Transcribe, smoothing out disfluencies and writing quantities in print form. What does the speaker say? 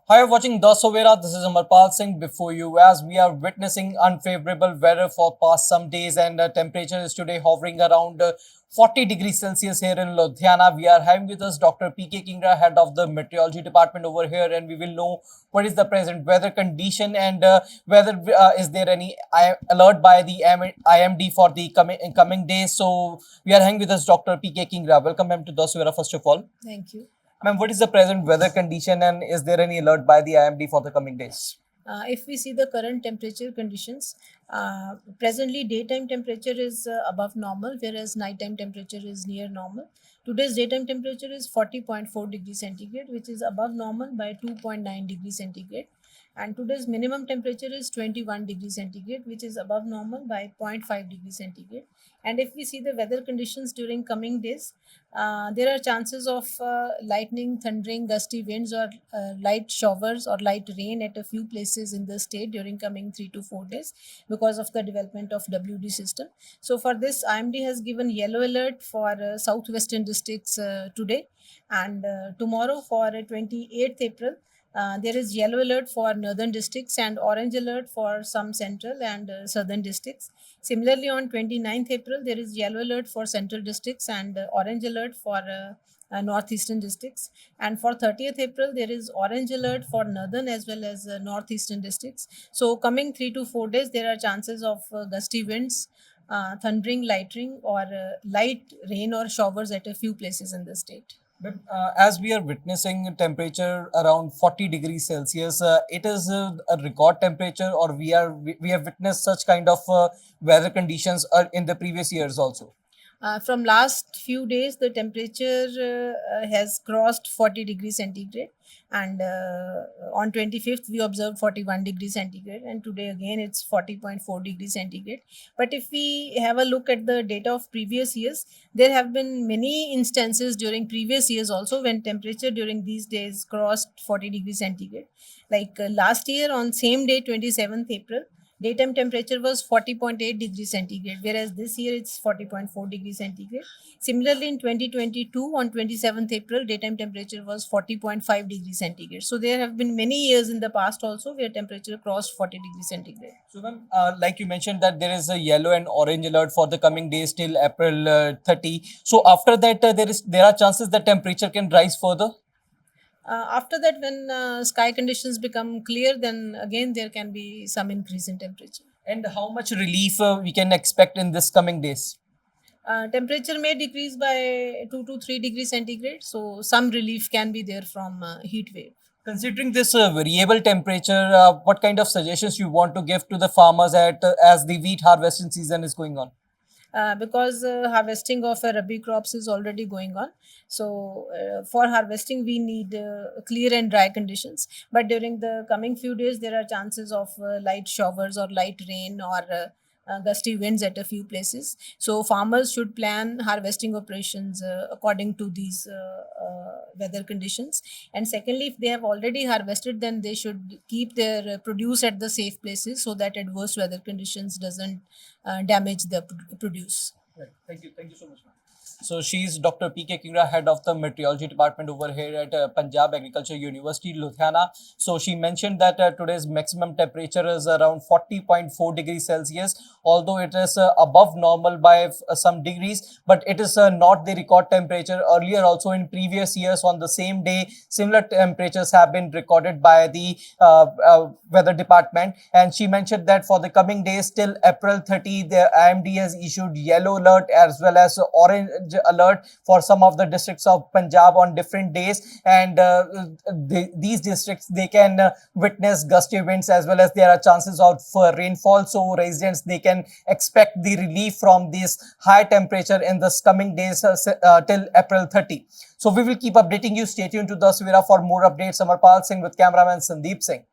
Hi, you're watching The Sovera. This is Amarpal Singh before you as we are witnessing unfavorable weather for past some days and temperature is today hovering around 40 degrees Celsius here in Ludhiana. We are having with us Dr. P.K. Kingra, head of the meteorology department over here, and we will know what is the present weather condition and whether is there any alert by the IMD for the coming days. So we are having with us Dr. P.K. Kingra. Welcome ma'am to The Sovera first of all. Thank you. Ma'am, what is the present weather condition and is there any alert by the IMD for the coming days? If we see the current temperature conditions, presently daytime temperature is above normal, whereas nighttime temperature is near normal. Today's daytime temperature is 40.4 degrees centigrade, which is above normal by 2.9 degrees centigrade. And today's minimum temperature is 21 degrees centigrade, which is above normal by zero point 0.5 degrees centigrade. And if we see the weather conditions during coming days, there are chances of lightning, thundering, gusty winds, or light showers or light rain at a few places in the state during coming 3 to 4 days because of the development of WD system. So for this, IMD has given yellow alert for southwestern districts today, and tomorrow for 28th April. There is yellow alert for northern districts and orange alert for some central and southern districts. Similarly, on 29th April, there is yellow alert for central districts and orange alert for northeastern districts. And for 30th April, there is orange alert for northern as well as northeastern districts. So, coming 3 to 4 days, there are chances of gusty winds, thundering, lightning, or light rain or showers at a few places in the state. But as we are witnessing temperature around 40 degrees Celsius, it is a record temperature, or we have witnessed such kind of weather conditions in the previous years also. From last few days, the temperature has crossed 40 degrees centigrade, and on 25th we observed 41 degrees centigrade, and today again it's 40.4 degrees centigrade. But if we have a look at the data of previous years, there have been many instances during previous years also when temperature during these days crossed 40 degrees centigrade. Like last year on same day, 27th April, daytime temperature was 40.8 degrees centigrade, whereas this year it's 40.4 degrees centigrade. Similarly, in 2022, on 27th April, daytime temperature was 40.5 degrees centigrade. So there have been many years in the past also where temperature crossed 40 degrees centigrade. So, ma'am, like you mentioned that there is a yellow and orange alert for the coming days till April 30. So after that, there are chances that temperature can rise further. After that, when sky conditions become clear, then again there can be some increase in temperature. And how much relief we can expect in this coming days? Temperature may decrease by 2 to 3 degrees centigrade, so some relief can be there from heat wave. Considering this variable temperature, what kind of suggestions you want to give to the farmers as the wheat harvesting season is going on? Because harvesting of rabi crops is already going on. So, for harvesting, we need clear and dry conditions. But during the coming few days, there are chances of light showers or light rain or gusty winds at a few places. So, farmers should plan harvesting operations according to these weather conditions. And secondly, if they have already harvested, then they should keep their produce at the safe places so that adverse weather conditions doesn't damage the produce. Right. Thank you. Thank you so much, ma'am. So she's Dr. P.K. Kingra, head of the meteorology department over here at Punjab Agriculture University, Ludhiana. So she mentioned that today's maximum temperature is around 40.4 degrees Celsius, although it is above normal by some degrees, but it is not the record temperature. Earlier, also in previous years on the same day, similar temperatures have been recorded by the weather department. And she mentioned that for the coming days till April 30, the IMD has issued yellow alert as well as orange alert for some of the districts of Punjab on different days, and these districts they can witness gusty winds as well as there are chances of rainfall. So residents they can expect the relief from this high temperature in this coming days till April 30. So we will keep updating you. Stay tuned to The Sovera for more updates. Amarpal Singh with cameraman Sandeep Singh.